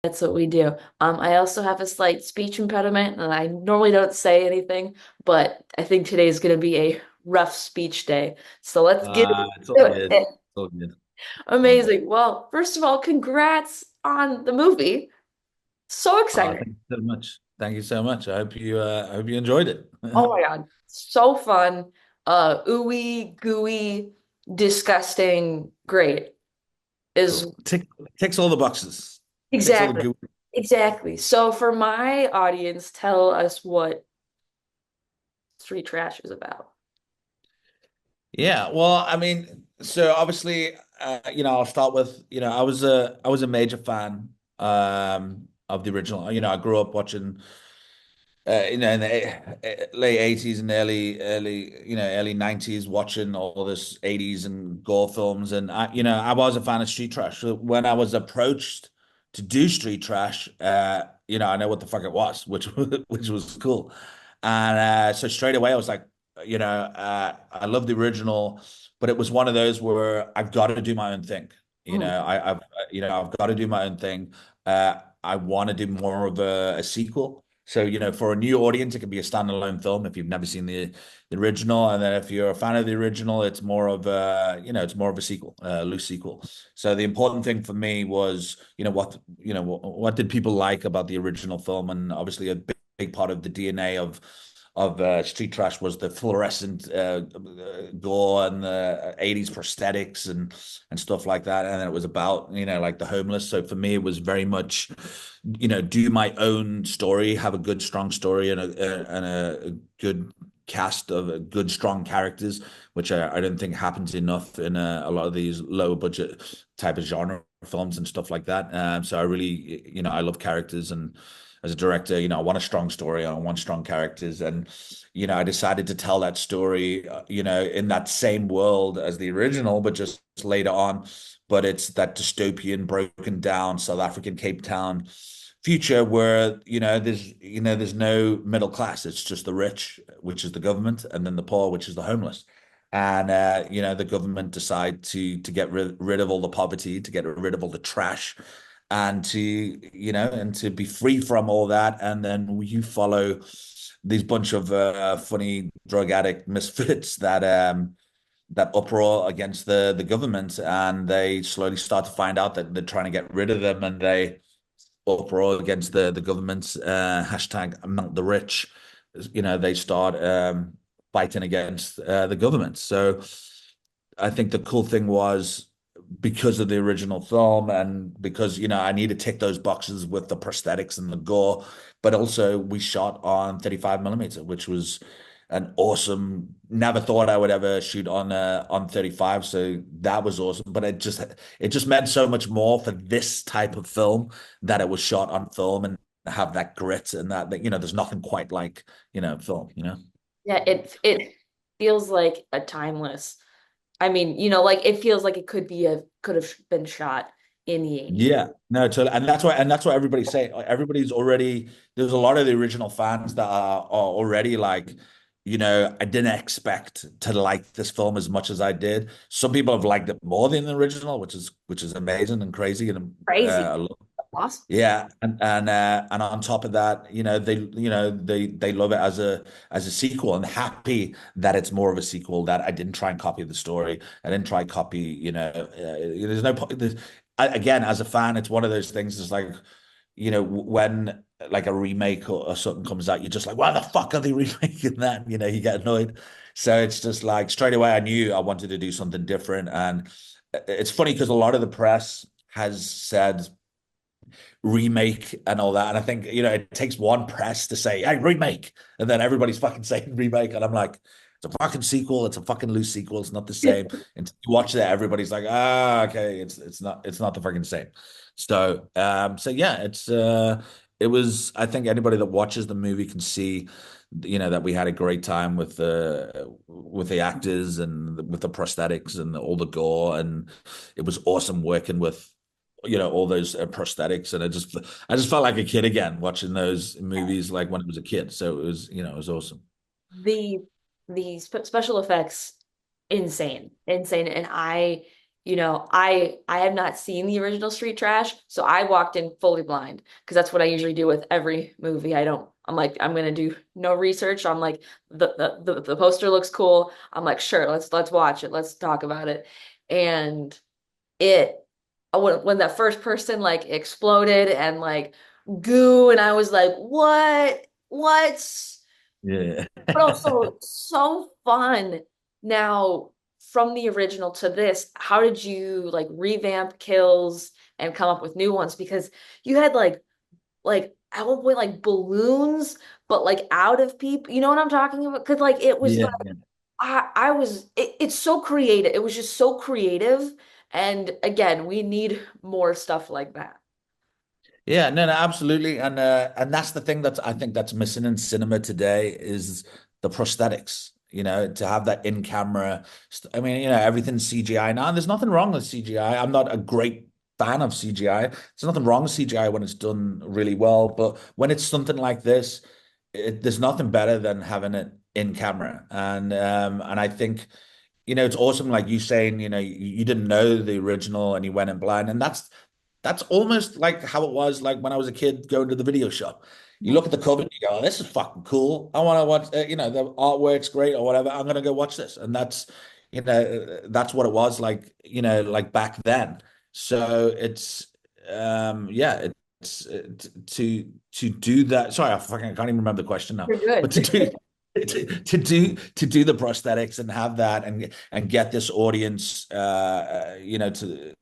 That's what we do. I also have a slight speech impediment, and I normally don't say anything, but I think today is going to be a rough speech day. So let's get It's all into good. it. It's all good. All good. Amazing. Well, first of all, congrats on the movie. So Thank exciting. you so much. Thank you so much. I hope you enjoyed it. Oh my God. So fun. Ooey gooey, disgusting, great is Cool. Ticks all the boxes. Ticks all the exactly. good. Exactly. So for my audience, tell us what street trash is about. Yeah. Well, I mean, so obviously, I'll start with, I was a major fan of the original. I grew up watching in the late 80s and early 90s, watching all this 80s and gore films. And I was a fan of street trash. So when I was approached to do street trash, I know what the fuck it was, which which was cool. And so straight away I was like, I love the original, but it was one of those where I've got to do my own thing. Mhm. I've got to do my own thing. I want to do more of a sequel. So, for a new audience, it can be a standalone film if you've never seen the original. And then if you're a fan of the original, it's more of it's more of a sequel, a loose sequel. So the important thing for me was, what did people like about the original film? And obviously a big part of the DNA of street trash was the fluorescent gore and the 80s prosthetics and stuff like that. And then it was about, like the homeless. So for me, it was very much, do my own story, have a good, strong story and a good cast of good, strong characters, which I don't think happens enough in a lot of these lower budget type of genre films and stuff like that. So I really, I love characters, and as a director, I want a strong story, I want strong characters, and I decided to tell that story, in that same world as the original, but just later on. But it's that dystopian, broken down South African Cape Town future where there's no middle class. It's just the rich, which is the government, and then the poor, which is the homeless. And the government decide to get rid of all the poverty, to get rid of all the trash, and to be free from all that. And then you follow these bunch of funny drug addict misfits that uproar against the government, and they slowly start to find out that they're trying to get rid of them, and they uproar against the government's hashtag not the rich. They start fighting against the government. So I think the cool thing was, because of the original film, and because I need to tick those boxes with the prosthetics and the gore, but also we shot on 35 millimeter, which was an awesome. Never thought I would ever shoot on 35, so that was awesome. But it just meant so much more for this type of film that it was shot on film and have that grit, and that there's nothing quite like film. Yeah, it feels like a timeless. I mean, like it feels like it could have been shot in the 80s. Yeah, no, totally, and that's why everybody's saying, like, everybody's already. There's a lot of the original fans that are already like, I didn't expect to like this film as much as I did. Some people have liked it more than the original, which is amazing and crazy, and Crazy. Awesome. yeah, and on top of that, they love it as a sequel, and happy that it's more of a sequel. That I didn't try and copy the story. I didn't try and copy. There's no again, as a fan, it's one of those things. It's like, when like a remake or something comes out, you're just like, why the fuck are they remaking that? You get annoyed. So it's just like straight away, I knew I wanted to do something different, and it's funny because a lot of the press has said remake and all that. And I think, it takes one press to say, hey, remake. And then everybody's fucking saying remake. And I'm like, it's a fucking sequel. It's a fucking loose sequel. It's not the same. And you watch that, everybody's like, okay, it's not the fucking same. So yeah, it was, I think anybody that watches the movie can see, that we had a great time with the actors and with the prosthetics and all the gore. And it was awesome working with all those prosthetics, and I just felt like a kid again watching those movies, like when I was a kid. So it was awesome. The special effects insane, insane, and I I have not seen the original Street Trash, so I walked in fully blind because that's what I usually do with every movie. I'm like, I'm gonna do no research. I'm like, the poster looks cool. I'm like, sure, let's watch it. Let's talk about it. And it when that first person like exploded and like goo, and I was like, what? Yeah. But also so fun. Now, from the original to this, how did you like revamp kills and come up with new ones? Because you had like at one point like balloons, but like out of people. You know what I'm talking about? Because like it was Yeah. like it's so creative. It was just so creative. And again, we need more stuff like that. Yeah, no, no, absolutely, and that's the thing I think that's missing in cinema today is the prosthetics. To have that in camera. I mean, everything's CGI now, and there's nothing wrong with CGI. I'm not a great fan of CGI. There's nothing wrong with CGI when it's done really well, but when it's something like this, there's nothing better than having it in camera. And I think it's awesome, like you saying, you didn't know the original and you went in blind, and that's almost like how it was like when I was a kid going to the video shop. You look at the cover and you go, oh, this is fucking cool. I want to watch, the artwork's great or whatever. I'm going to go watch this. And that's what it was like, like back then. So yeah, to do that. Sorry, I can't even remember the question now, You're but to good. do, to do the prosthetics and have that and get this audience to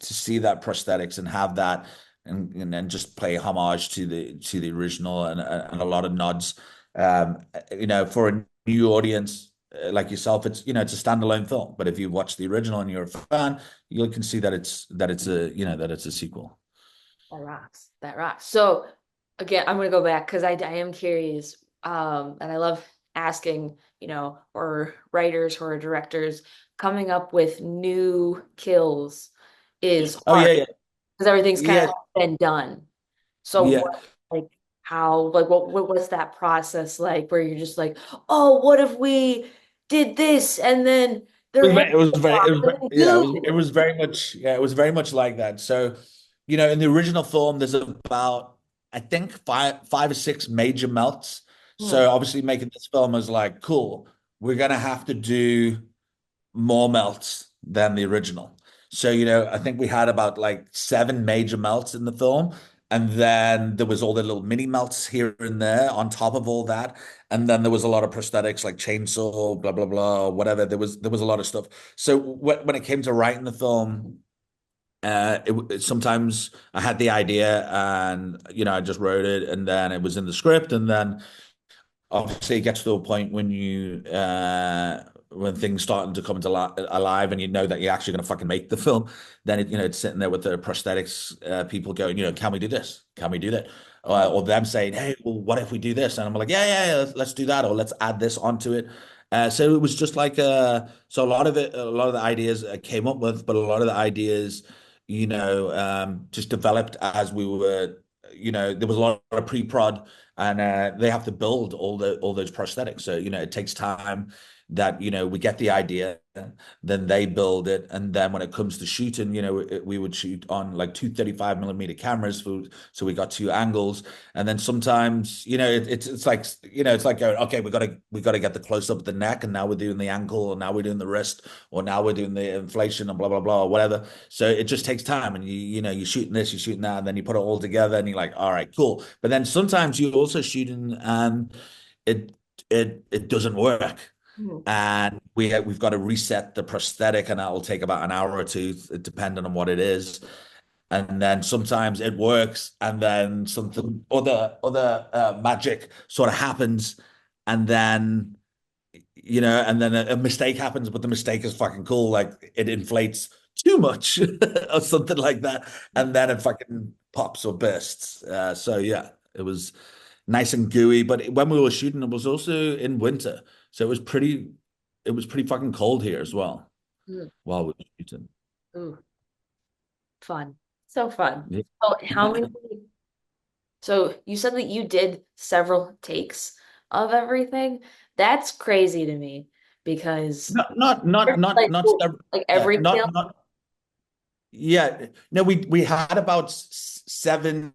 see that prosthetics and have that and then just play homage to the original and a lot of nods for a new audience like yourself. It's a standalone film, but if you watch the original and you're a fan, you can see that it's a sequel. That rocks. That rocks. So again, I'm gonna go back because I am curious. And I love asking, or writers or directors coming up with new kills is Oh hard yeah, yeah, because everything's kind of yeah, been done. So yeah. what like how like what was that process like where you're just like, oh, what if we did this and then their head It was very, off it was, and ve- then yeah, it goo. was very much, yeah, it was very much like that. So, in the original film, there's about, I think, five or six major melts. Hmm. So obviously making this film was like, cool, we're gonna have to do more melts than the original. So, I think we had about like seven major melts in the film. And then there was all the little mini melts here and there on top of all that. And then there was a lot of prosthetics like chainsaw, blah, blah, blah, whatever. There was a lot of stuff. So when it came to writing the film, sometimes I had the idea and, I just wrote it and then it was in the script. And then obviously it gets to a point when things starting to come to alive and you know that you're actually going to fucking make the film, then it's sitting there with the prosthetics people going, can we do this, can we do that, or them saying, hey, well, what if we do this, and I'm like, yeah, yeah, yeah, let's do that, or let's add this onto it. So it was just like so a lot of the ideas I came up with, but a lot of the ideas just developed as we were, there was a lot of pre-prod and they have to build all those prosthetics. So it takes time that we get the idea, then they build it, and then when it comes to shooting, we would shoot on like two 35 millimeter cameras so we got two angles, and then sometimes it's like it's like going, okay, we got to get the close up of the neck, and now we're doing the ankle, or now we're doing the wrist, or now we're doing the inflation and blah blah blah or whatever. So it just takes time, and you're shooting this, you're shooting that, and then you put it all together, and you're like, all right, cool. But then sometimes you're also shooting, and it it doesn't work, Hmm. and we've got to reset the prosthetic, and that will take about an hour or two, depending on what it is. And then sometimes it works, and then something other magic sort of happens, and then and then a mistake happens, but the mistake is fucking cool. Like it inflates too much or something like that. And then it fucking pops or bursts. So yeah, it was nice and gooey. But when we were shooting, it was also in winter. So it was pretty fucking cold here as well Hmm. while we were shooting. Ooh, fun. So fun. Yeah. So so you said that you did several takes of everything. That's crazy to me because Not, not, not, not, like not, well, sev- like yeah, every not, kill. Yeah, no, we had about seven.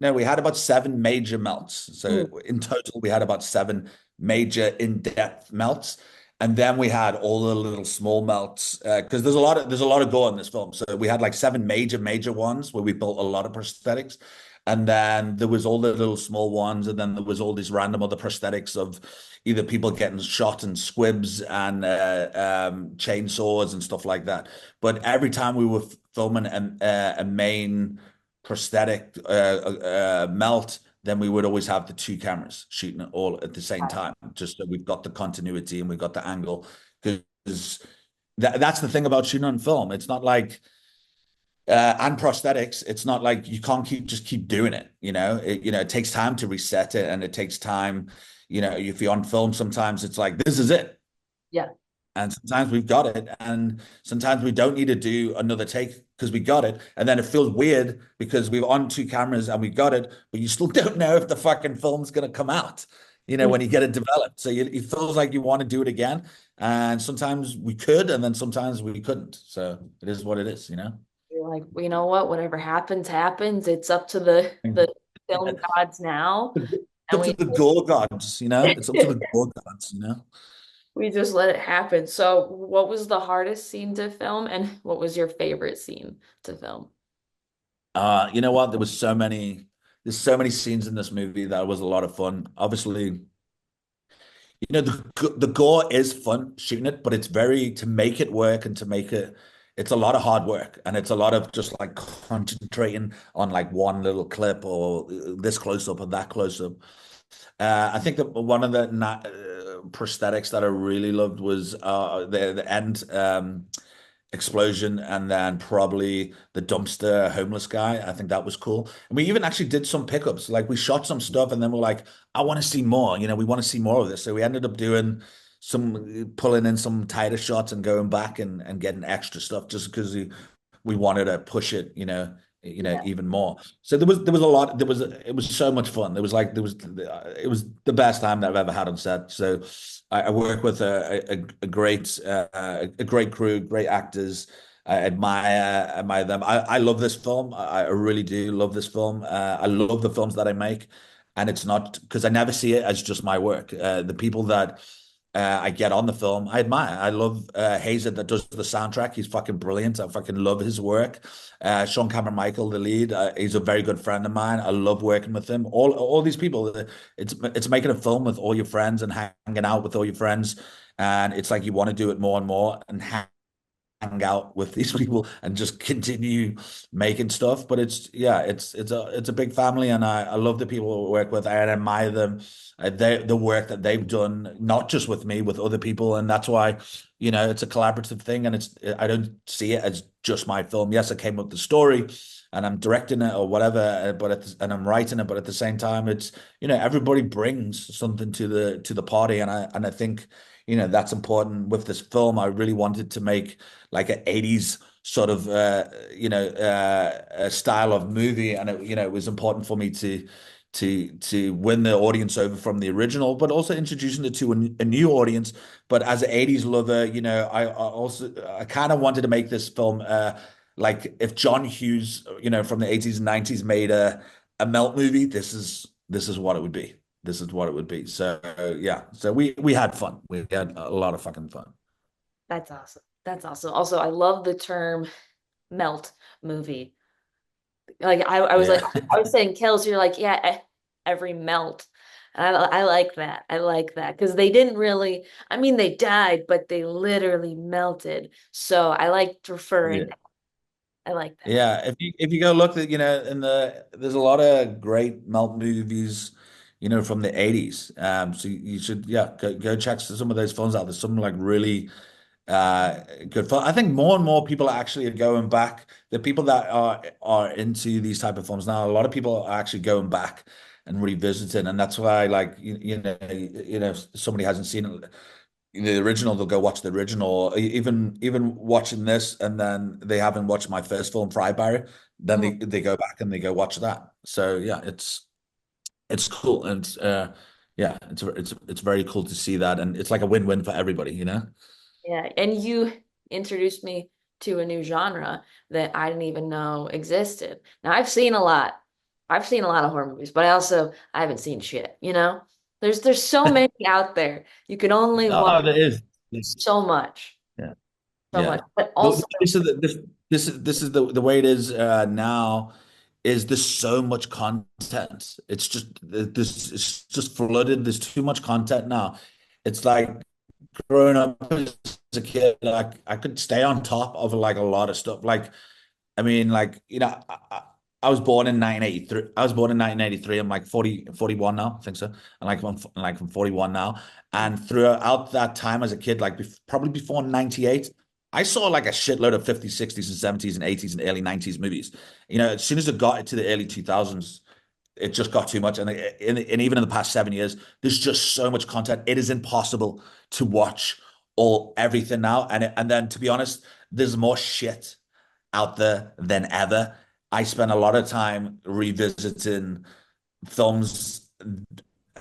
No, we had about seven major melts. So Mm. in total, we had about seven major in-depth melts, and then we had all the little small melts because there's a lot of gore in this film. So we had like seven major ones where we built a lot of prosthetics, and then there was all the little small ones, and then there was all these random other prosthetics of either people getting shot and squibs and chainsaws and stuff like that. But every time we were filming a main prosthetic melt, then we would always have the two cameras shooting it all at the same time, just so we've got the continuity and we've got the angle. Because that's the thing about shooting on film. It's not like and prosthetics, it's not like you can't keep doing it. It takes time to reset it, and it takes time. If you're on film, sometimes it's like this is it, Yeah. and sometimes we've got it, and sometimes we don't need to do another take because we got it. And then it feels weird because we're on two cameras and we got it, but you still don't know if the fucking film's going to come out, when you get it developed. So it feels like you want to do it again. And sometimes we could, and then sometimes we couldn't. So it is what it is. You're like, well, you know what? Whatever happens, happens. It's up to the film gods now, It's and up to the gore gods. It's up to the gore gods. we just let it happen. So, what was the hardest scene to film, and what was your favorite scene to film? You know what? There's so many scenes in this movie that was a lot of fun. Obviously, the gore is fun shooting it, but it's very to make it work and to make it. It's a lot of hard work, and it's a lot of just like concentrating on like one little clip or this close up or that close up. I think that one of the prosthetics that I really loved was the end explosion, and then probably the dumpster homeless guy. I think that was cool. And we even actually did some pickups. Like we shot some stuff, and then we're like, I want to see more. We want to see more of this. So we ended up doing some pulling in some tighter shots and going back and getting extra stuff just because we wanted to push it, Yeah. even more. So there was a lot. It was so much fun. It was the best time that I've ever had on set. So I work with a great crew, great actors. I admire them. I love this film. I really do love this film. I love the films that I make, and it's not because I never see it as just my work. The people that I get on the film. I admire. I love Hazer that does the soundtrack. He's fucking brilliant. I fucking love his work. Sean Cameron Michael, the lead, he's a very good friend of mine. I love working with him. All these people. It's making a film with all your friends and hanging out with all your friends, and it's like you want to do it more and more and hang out with these people and just continue making stuff. But it's a big family, and I love the people we work with. I admire them, the work that they've done, not just with me, with other people, and that's why it's a collaborative thing, and I don't see it as just my film. Yes, I came up with the story. And I'm directing it or whatever, and I'm writing it, but at the same time, it's everybody brings something to the party, and I think that's important with this film. I really wanted to make like an 80s sort of style of movie, and it was important for me to win the audience over from the original, but also introducing it to a new audience. But as an 80s lover, I kind of wanted to make this film like if John Hughes, from the 80s and 90s made a melt movie, this is what it would be. This is what it would be. So yeah, so we had fun. We had a lot of fucking fun. That's awesome. That's awesome. Also, I love the term melt movie. Like I was like Yeah. I was saying kills, you're like, yeah, every melt. And I like that. I like that because they didn't really, I mean, they died, but they literally melted. So I liked referring. Yeah. I like that. Yeah, if you go look at there's a lot of great melt movies, from the 80s. So you should go check some of those films out. There's some like really good fun. I think more and more people are actually going back. The people that are into these type of films now, a lot of people are actually going back and revisiting, and that's why like if somebody hasn't seen it the original, they'll go watch the original. Even watching this, and then they haven't watched my first film, Frybarry, then Mhm. they go back and they go watch that. So yeah, it's cool, and yeah, it's very cool to see that, and it's like a win-win for everybody. Yeah, and you introduced me to a new genre that I didn't even know existed. Now I've seen a lot. I've seen a lot of horror movies, but I haven't seen shit, you know? There's so many out there. You can only watch No, there is. so much. Yeah. So much. Yeah. But But also this is the way it is now is there's so much content. It's just this it's just flooded. There's too much content now. It's like growing up as a kid, like I could stay on top of like a lot of stuff. Like I mean, like, I was born in 1983. I was born in 1983. I'm like 41 now, I think so. And I'm 41 now. And throughout that time as a kid, like probably before 98, I saw like a shitload of 50s, 60s, and 70s and 80s and early 90s movies. As soon as it got into the early 2000s, it just got too much. And even in the past 7 years, there's just so much content. It is impossible to watch everything now. And then to be honest, there's more shit out there than ever. I spend a lot of time revisiting films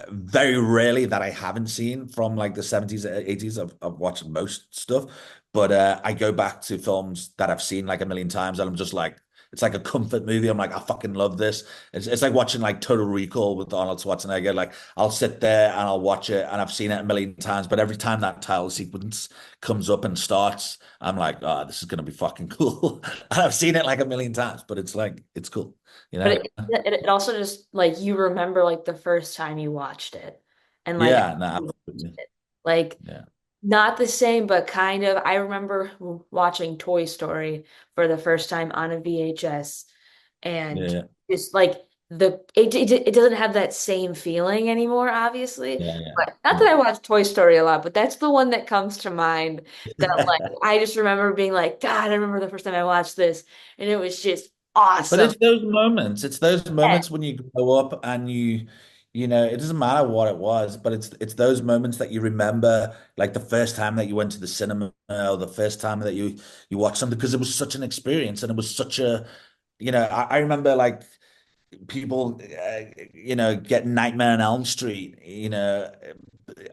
very rarely that I haven't seen from like the 70s, 80s. I've watched most stuff, but I go back to films that I've seen like a million times and I'm just like, it's like a comfort movie. I'm like, I fucking love this. It's like watching like Total Recall with Arnold Schwarzenegger. Like I'll sit there and I'll watch it and I've seen it a million times, but every time that title sequence comes up and starts, I'm like, oh, this is gonna be fucking cool. And I've seen it like a million times, but it's like it's cool, you but know? it also just like you remember like the first time you watched it and like Yeah, no, absolutely. like Yeah. not the same, but kind of. I remember watching Toy Story for the first time on a VHS, and Yeah, just like it doesn't have that same feeling anymore, obviously. yeah, yeah, But not that yeah. I watch Toy Story a lot, but that's the one that comes to mind. That like I just remember being like, God, I remember the first time I watched this, and it was just But awesome. it's those moments. It's those moments when you grow up and it doesn't matter what it was, but it's those moments that you remember, like the first time that you went to the cinema or the first time that you watched something because it was such an experience and it was such I remember like people, get Nightmare on Elm Street,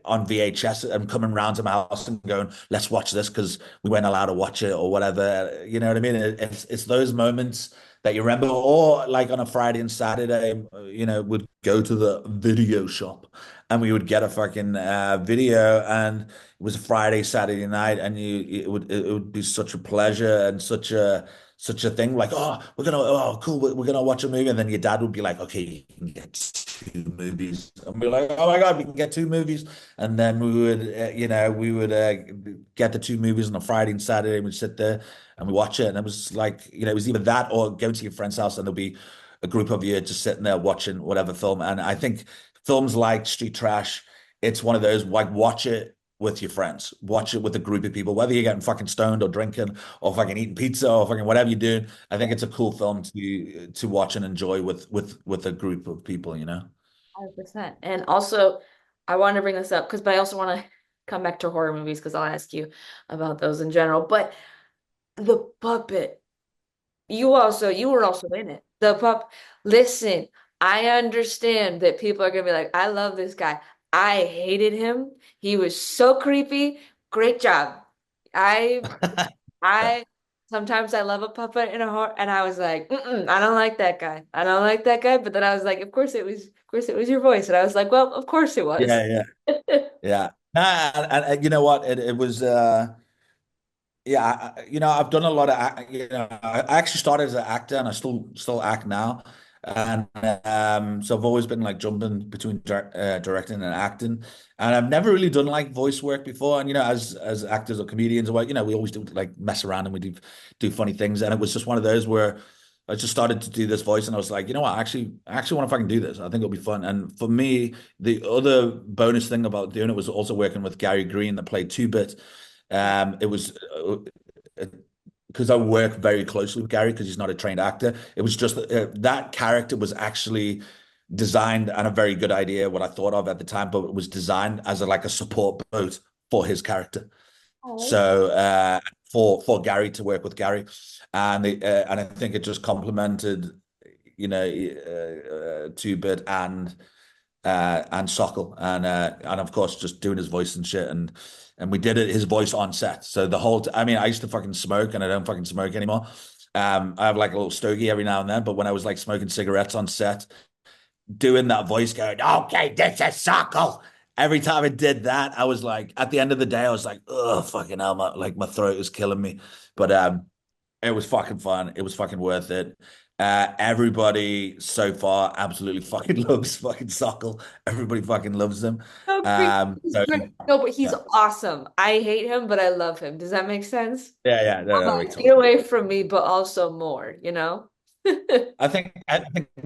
on VHS and coming round to my house and going, let's watch this because we weren't allowed to watch it or whatever. You know what I mean? It's those moments that you remember, or like on a Friday and Saturday, would go to the video shop and we would get a fucking video, and it was a Friday, Saturday night, and it would be such a pleasure and such a thing like, oh, oh, cool, we're gonna watch a movie, and then your dad would be like, okay, you can get 2 movies, and we're like, oh my God, we can get 2 movies, and then we would get the 2 movies on a Friday and Saturday, and we'd sit there and we watch it, and it was like, it was either that or going to your friend's house, and there'll be a group of you just sitting there watching whatever film, and I think films like Street Trash, it's one of those like watch it with your friends. Watch it with a group of people, whether you're getting fucking stoned or drinking or fucking eating pizza or fucking whatever you're doing. I think it's a cool film to watch and enjoy with a group of people. 100%. And also, I wanted to bring this up because, but I also want to come back to horror movies because I'll ask you about those in general. But the puppet, you were also in it. The pup, listen, I understand that people are gonna be like, I love this guy. I hated him. He was so creepy. Great job. I I sometimes I love a puppet in a horror, and I was like, I don't like that guy. I don't like that guy. But then I was like, of course it was your voice, and I was like, well, of course it was. Yeah, yeah, yeah. Nah, and you know what? It was yeah, I've done a lot of I actually started as an actor and I still act now. And so I've always been like jumping between directing and acting. And I've never really done like voice work before. And as actors or comedians or what, we always do like mess around and we do funny things. And it was just one of those where I just started to do this voice and I was like, you know what, I actually want to fucking do this. I think it'll be fun. And for me, the other bonus thing about doing it was also working with Gary Green that played Two-Bit. It was because I work very closely with Gary because he's not a trained actor. It was just that character was actually designed and a very good idea what I thought of at the time, but it was designed as like a support boat for his character. Oh. So for Gary to work with Gary, and I think it just complemented, Two Bit and and Sokol, and of course just doing his voice and shit, and we did it his voice on set. So the whole I mean, I used to fucking smoke, and I don't fucking smoke anymore. I have like a little stogie every now and then, but when I was like smoking cigarettes on set, doing that voice, going, "Okay, this is Sokol." Every time I did that, I was like, at the end of the day, I was like, "Oh, fucking hell, my throat is killing me." But it was fucking fun. It was fucking worth it. Everybody so far absolutely fucking loves fucking Sokol. Everybody fucking loves him. So great. He's So great. No, but he's yeah, awesome. I hate him, but I love him. Does that make sense? yeah, no, I'm no, we like, get totally. away from me, but also more, you know? I think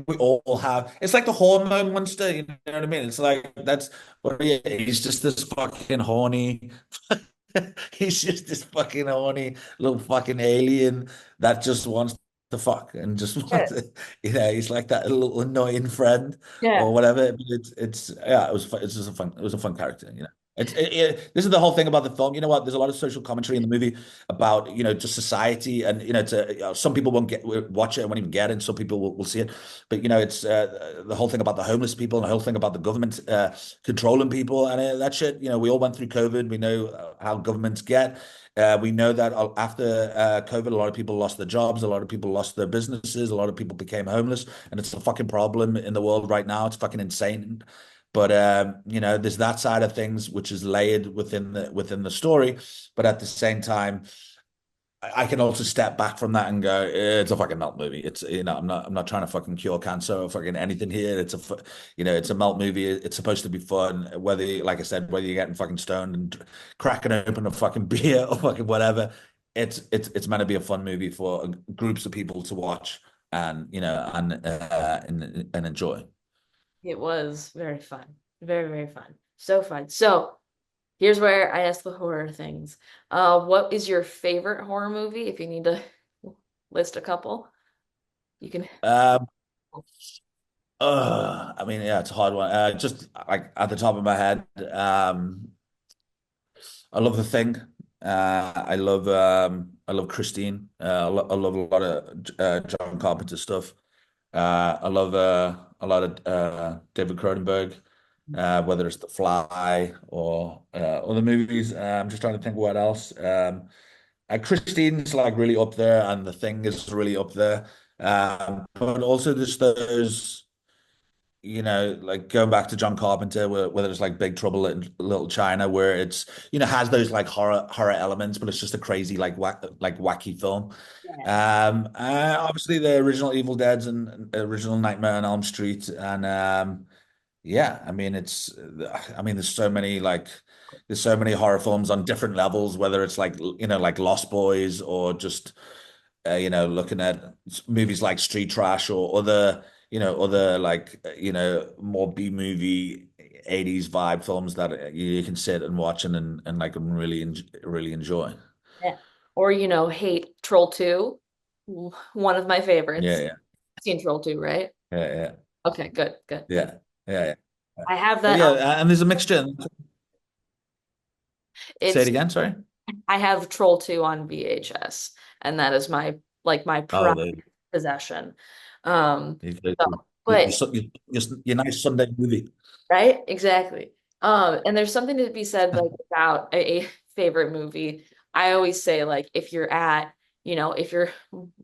we all have. It's like the hormone monster. You know what I mean? It's like that's what he is. He's just this fucking horny. He's just this fucking horny little fucking alien that just wants to fuck and just Yeah. wants to, he's like that little annoying friend Yeah. or whatever. But it's yeah, it's just it was a fun character, this is the whole thing about the film. You know what? There's a lot of social commentary in the movie about, just society, and some people won't watch it and won't even get it, and some people will see it. But it's the whole thing about the homeless people and the whole thing about the government controlling people, and that shit. We all went through COVID. We know how governments get. We know that after COVID, a lot of people lost their jobs, a lot of people lost their businesses, a lot of people became homeless, and it's a fucking problem in the world right now. It's fucking insane. But there's that side of things which is layered within the story. But at the same time, I can also step back from that and go, it's a fucking melt movie. It's I'm not trying to fucking cure cancer or fucking anything here. It's a melt movie. It's supposed to be fun. Like I said, whether you're getting fucking stoned and cracking open a fucking beer or fucking whatever, it's meant to be a fun movie for groups of people to watch and enjoy. It was very fun. Very, very fun. So fun. So here's where I ask the horror things. What is your favorite horror movie? If you need to list a couple, you can. Um, I mean, yeah, it's a hard one. Just like at the top of my head, I love The Thing. I love Christine. I love a lot of John Carpenter stuff. I love a lot of David Cronenberg, whether it's The Fly or other movies. I'm just trying to think what else. Christine's like really up there, and The Thing is really up there. But also there's those, like going back to John Carpenter, whether it's like Big Trouble in Little China, where it's has those like horror elements, but it's just a crazy like wacky film. Yeah. Obviously the original Evil Dead's and original Nightmare on Elm Street, and yeah, I mean there's so many horror films on different levels, whether it's like like Lost Boys or just looking at movies like Street Trash or other like more B movie 80s vibe films that you can sit and watch and like really enjoy. Yeah. Or, hate Troll 2. One of my Yeah, favorites. yeah, Seen Troll 2, right? yeah, yeah, Okay, good, good. yeah, yeah, yeah. I have But that. yeah, and there's a mixture. Say it It's again, sorry. I have Troll 2 on VHS, and that is my Oh, prime possession. you, So, you, but your nice Sunday movie. right, exactly. And there's something to be said like about a favorite movie. I always say like if you're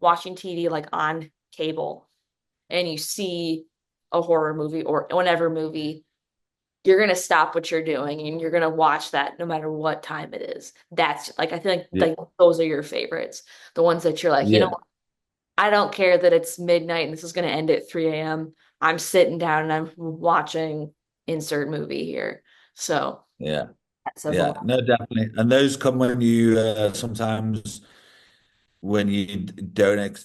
watching TV like on cable and you see a horror movie or whatever movie, you're gonna stop what you're doing and you're gonna watch that no matter what time it is. That's like I feel Yeah, like those are your favorites. The ones that you're like, yeah, I don't care that it's midnight and this is gonna end at 3 a.m. I'm sitting down and I'm watching insert movie here. So yeah, that says a yeah. lot. No, definitely. And those come when you sometimes when you don't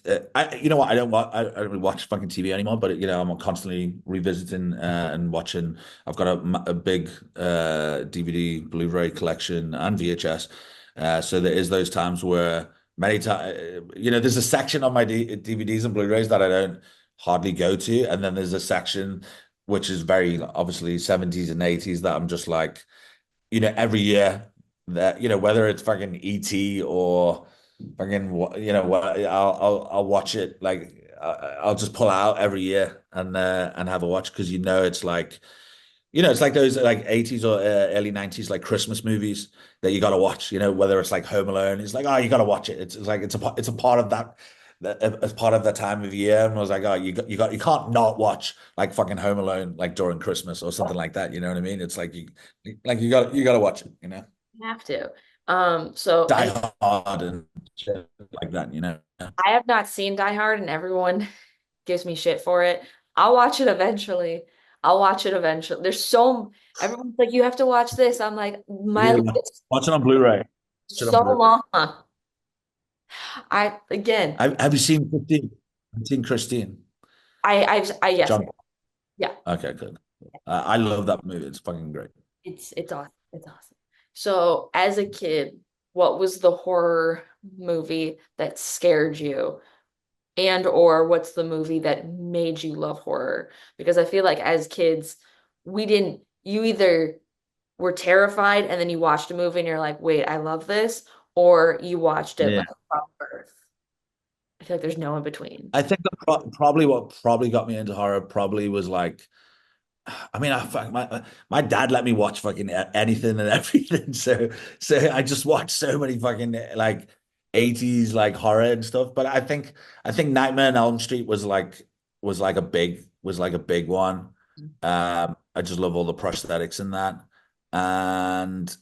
you know what, I don't really watch fucking TV anymore, but I'm constantly revisiting and watching. I've got a big DVD Blu-ray collection and VHS, so there is those times where many times there's a section on my DVDs and Blu-rays that I don't hardly go to, and then there's a section which is very obviously 70s and 80s that I'm just like, every year that, whether it's fucking ET or fucking, what, I'll watch it. Like I'll just pull out every year and have a watch, because it's like, It's like those like 80s or early 90s like Christmas movies that you got to watch, whether it's like Home Alone. It's like, oh, you got to watch it. It's like it's a part of that as part of the time of year. And I was like, oh, you can't not watch like fucking Home Alone like during Christmas or something like that. You know what I mean? It's like you got to watch it. You have to. So Die and Hard and shit like that. I have not seen Die Hard, and everyone gives me shit for it. I'll watch it eventually. I'll watch it eventually. Everyone's like, you have to watch this. I'm like, my Yeah. list Watch it on Blu-ray. Watch it on so Blu-ray. long. Again, Have you seen Christine? Have you seen Christine? yes, John. yeah, Okay, good. I love that movie. It's fucking great. it's awesome. It's awesome. So, as a kid, what was the horror movie that scared you? And or what's the movie that made you love horror? Because I feel like as kids, you either were terrified and then you watched a movie and you're like, wait, I love this, or you watched it Yeah. like from birth. I feel like there's no in between. I think probably what probably got me into horror probably was like, I mean, my dad let me watch fucking anything and everything, so I just watched so many fucking like 80s like horror and stuff. But I think Nightmare on Elm Street was like a big one. I just love all the prosthetics in that, and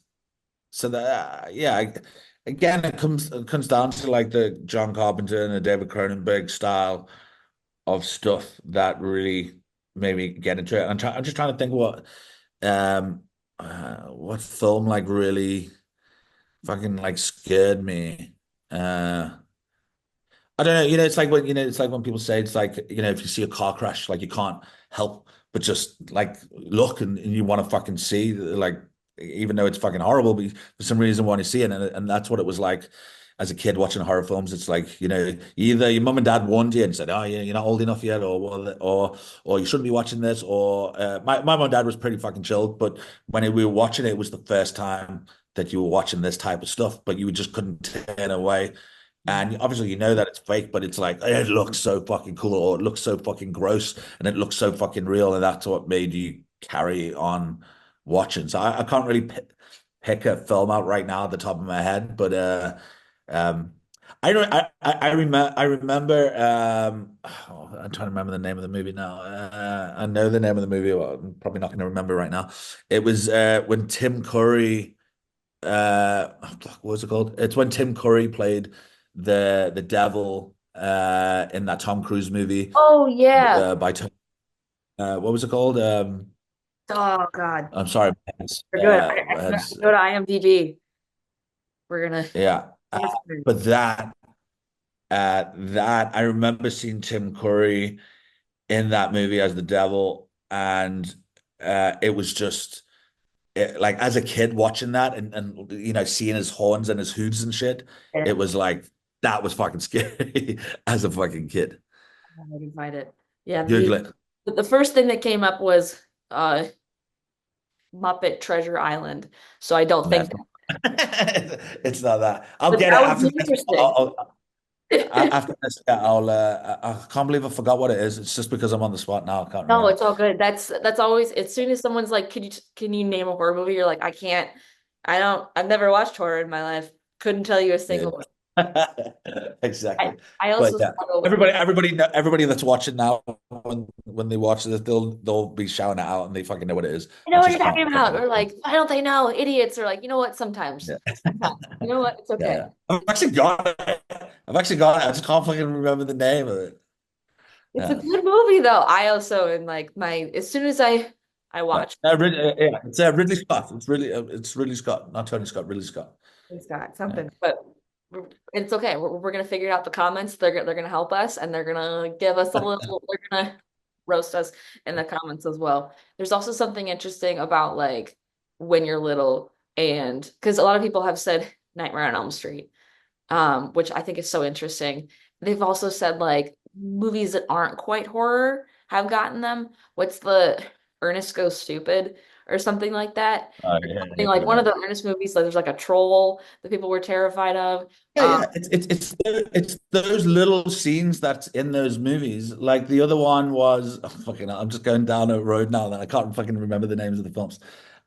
so that yeah, again it comes down to like the John Carpenter and the David Cronenberg style of stuff that really made me get into it. I'm just trying to think um what film like really fucking like scared me. Uh I don't know, it's like when people say it's like, if you see a car crash, like you can't help but just like look and you want to fucking see like even though it's fucking horrible, but for some reason want to see it. And that's what it was like as a kid watching horror films. It's like, either your mum and dad warned you and said, oh, yeah, you're not old enough yet, or you shouldn't be watching this, or my mum and dad was pretty fucking chilled, but when we were watching it, it was the first time that you were watching this type of stuff, but you just couldn't turn away. And obviously, you know that it's fake, but it's like, it looks so fucking cool, or it looks so fucking gross, and it looks so fucking real. And that's what made you carry on watching. So I can't really pick a film out right now at the top of my head, but um, I don't, I remember, I'm trying to remember the name of the movie now. I know the name of the movie. Well, I'm probably not going to remember right now. It was when Tim Curry, what was it called? It's when Tim Curry played the devil in that Tom Cruise movie Oh yeah. by Tom, what was it called? Oh God. I'm sorry, We're good. I can go to IMDb. We're gonna yeah. we're gonna But that I remember seeing Tim Curry in that movie as the devil, and it was just like as a kid watching that and seeing his horns and his hooves and shit, it was like that was fucking scary as a fucking kid. I can find it. Yeah, Google it. the first thing that came up was Muppet Treasure Island. So I don't think That's not. It's not that. I'll but get it that would after be this. interesting. After this, yeah, I can't believe I forgot what it is. It's just because I'm on the spot now. I can't No, remember. it's all good. That's always as soon as someone's like, can you name a horror movie? You're like, I can't. I've never watched horror in my life. Couldn't tell you a Yeah. single one. I, Exactly. I But also yeah, struggle with everybody that's watching now, when they watch this, they'll be shouting it out and they fucking know what it is. I know I what you're just talking can't about. fucking. Or like, why don't they know? Idiots are like, you know what? Sometimes. Yeah. Sometimes. You know what? It's Yeah, okay. yeah. I've actually got it. I've actually got it. I just can't fucking remember the name of it. It's a Yeah. good movie though. I also in like my as soon as I Yeah. watch Yeah, it's Ridley Scott. It's Ridley Scott, not Tony Scott. Ridley Scott. it's got Yeah. something, but it's okay. We're gonna figure out the comments. They're gonna help us, and they're gonna give us a little. They're gonna roast us in the comments as well. There's also something interesting about like when you're little, and because a lot of people have said Nightmare on Elm Street, which I think is so interesting. They've also said like movies that aren't quite horror have gotten them. What's the Ernest Goes Stupid or something like that. Yeah, Something yeah, like one yeah. of the Ernest movies, like there's like a troll that people were terrified of. Yeah, Um, yeah. It's those little scenes that's in those movies. Like the other one was fucking. I'm just going down a road now that I can't fucking remember the names of the films.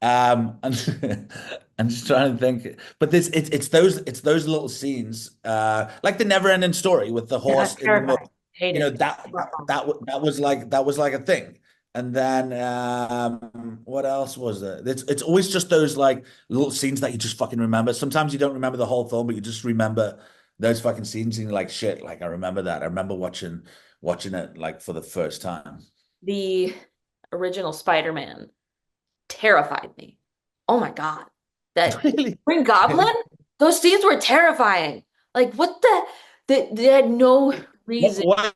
And I'm just trying to think. But this it's those little scenes, like the never-ending story with the yeah, horse in the mud. terrifying. Hate You know it. that was like a thing. And then what else was there? It's always just those like little scenes that you just fucking remember. Sometimes you don't remember the whole film, but you just remember those fucking scenes, and you're like, shit, like I remember that. I remember watching it like for the first time. The original Spider-Man terrified me. Oh my God. That Really? Green Goblin? Those scenes were terrifying. Like what the they had no reason. What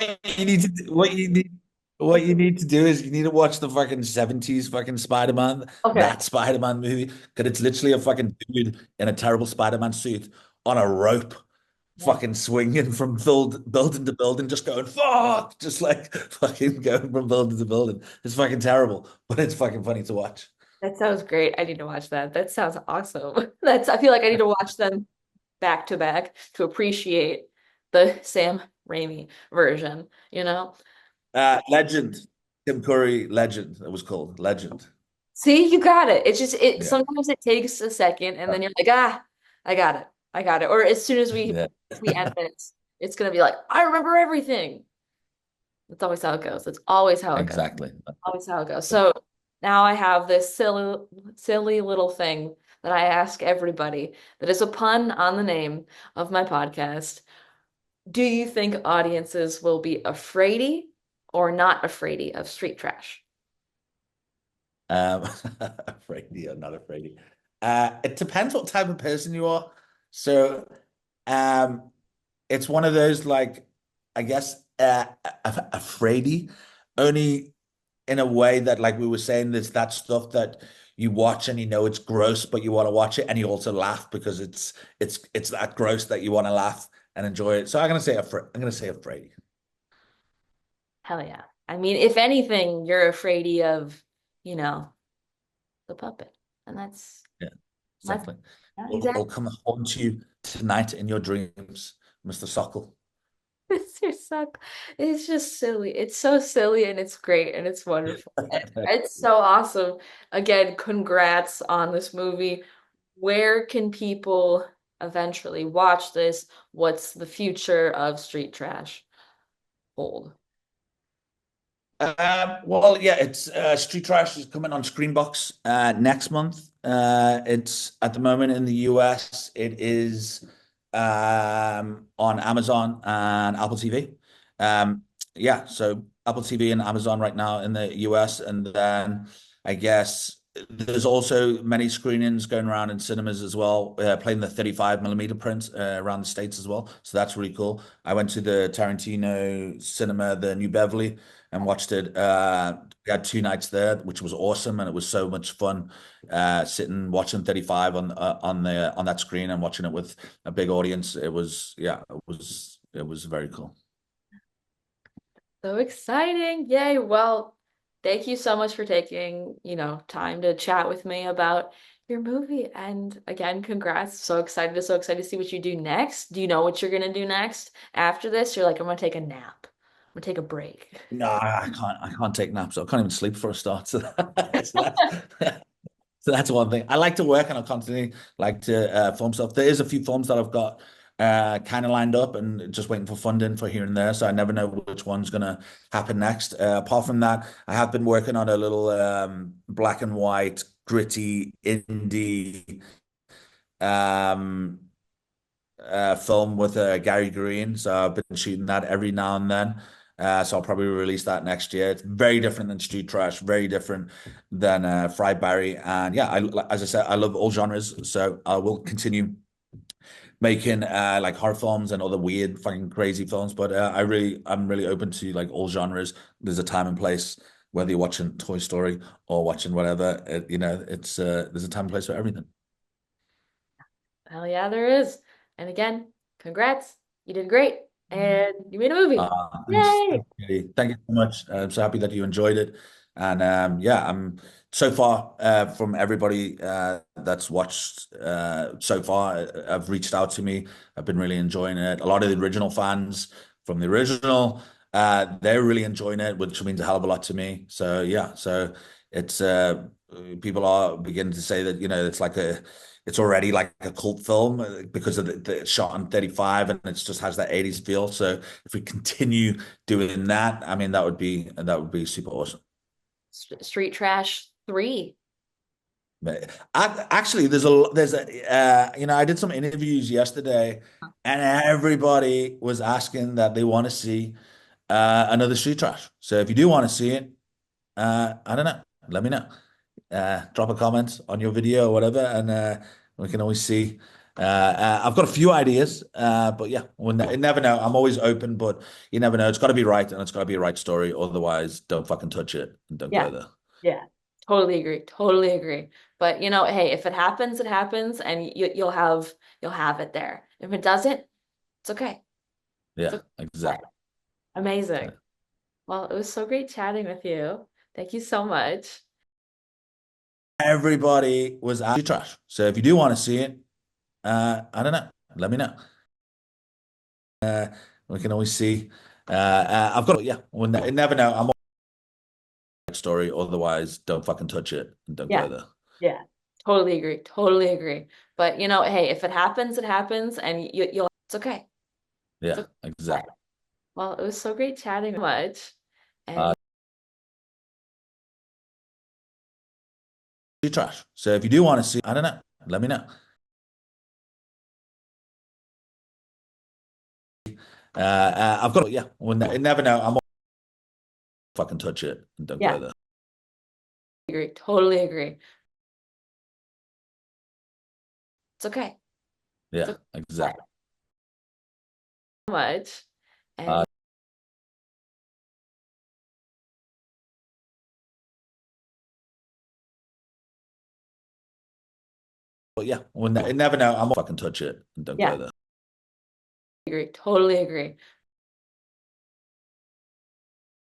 you need to do is you need to watch the fucking 70s fucking Spider-Man, Okay. that Spider-Man movie, because it's literally a fucking dude in a terrible Spider-Man suit on a rope, Yeah. fucking swinging from building to building, just going fuck, just like fucking going from building to building. It's fucking terrible, but it's fucking funny to watch. That sounds great. I need to watch that. That sounds awesome. I feel like I need to watch them back to back to appreciate the Sam Raimi version, you know? Legend, Tim Curry, Legend. It was called Legend. See, you got it. It's just it Yeah, sometimes it takes a second and then you're like, ah, I got it. I got it. Or as soon as yeah, we end this, it's gonna be like, I remember everything. That's always how it goes. That's always how it goes. exactly. Always how it goes. So now I have this silly little thing that I ask everybody that is a pun on the name of my podcast. Do you think audiences will be afraidy or not afraidy of street trash? Afraid or not afraid. It depends what type of person you are. So, um, it's one of those like, I guess, afraidy, only in a way that, like we were saying, there's that stuff that you watch and you know it's gross, but you want to watch it and you also laugh because it's that gross that you want to laugh and enjoy it. So I'm gonna say afraid. Hell yeah. I mean, if anything, you're afraidy of, you know, the puppet. And Yeah, that's exactly. yeah, Will exactly. come haunt you tonight in your dreams, Mr. Sokol. It's just so, it's just silly. It's so silly and it's great and it's wonderful. It's so awesome. Again, congrats on this movie. Where can people eventually watch this? What's the future of street trash hold? Well, yeah, it's Street Trash is coming on Screenbox next month. It's at the moment in the US, it is on Amazon and Apple TV. Yeah, so Apple TV and Amazon right now in the US, and then I guess there's also many screenings going around in cinemas as well, playing the 35 millimeter print around the States as well. So that's really cool. I went to the Tarantino cinema, the New Beverly, and watched it. We had 2 nights there, which was awesome, and it was so much fun sitting watching 35 on that screen and watching it with a big audience. It was yeah, it was very cool. So exciting. Yay. Well, thank you so much for taking, time to chat with me about your movie. And again, congrats. So excited to see what you do next. Do you know what you're gonna do next after this? You're like, I'm gonna take a nap. I'm gonna take a break. No, I can't take naps. I can't even sleep for a start. So that's one thing. I like to work and I constantly like to film stuff. There is a few films that I've got kind of lined up and just waiting for funding for here and there. So I never know which one's gonna happen next. Apart from that, I have been working on a little black and white, gritty indie um film with Gary Green. So I've been shooting that every now and then. So I'll probably release that next year. It's very different than Street Trash, very different than Fried Barry. And yeah, as I said, I love all genres. So I will continue making like horror films and other weird, fucking crazy films. But I'm really open to like all genres. There's a time and place, whether you're watching Toy Story or watching whatever. It's there's a time and place for everything. Hell yeah, there is. And again, congrats. You did great. And you made a movie. Thanks. Yay! Thank you so much. I'm so happy that you enjoyed it. And yeah, I'm so far, from everybody that's watched so far, have reached out to me. I've been really enjoying it. A lot of the original fans from the original, they're really enjoying it, which means a hell of a lot to me. So yeah, so it's people are beginning to say that it's already like a cult film because of it's shot on 35 and it just has that 80s feel. So if we continue doing that, I mean, that would be super awesome. Street Trash 3. Actually, I did some interviews yesterday, and everybody was asking that they want to see another Street Trash. So if you do want to see it, I don't know, let me know. Drop a comment on your video or whatever, and we can always see. I've got a few ideas, but yeah, you never know. I'm always open, but you never know. It's got to be right, and it's got to be a right story. Otherwise, don't fucking touch it and don't Yeah. go there. Yeah. Totally agree. Totally agree. But hey, if it happens, it happens, and you'll have it there. If it doesn't, it's okay. It's Yeah, okay. exactly. Amazing. Well, it was so great chatting with you. Thank you so much. Everybody was actually trash. So if you do want to see it, I don't know, let me know. We can always see. Yeah, you never know. I'm a story. Otherwise, don't fucking touch it and don't Yeah. go there. Yeah. Totally agree. Totally agree. But hey, if it happens, it happens, and it's okay. It's Yeah, okay. exactly. Well, it was so great chatting much. Uh, And trash. So if you do want to see, I don't know, let me know. Yeah, you never know. I'm fucking touch it and don't yeah, go there. agree. Totally agree. It's okay. It's Yeah, okay. exactly. So much. Uh, And yeah, you never know. I'm fucking touch it and don't yeah, go there. agree. Totally agree.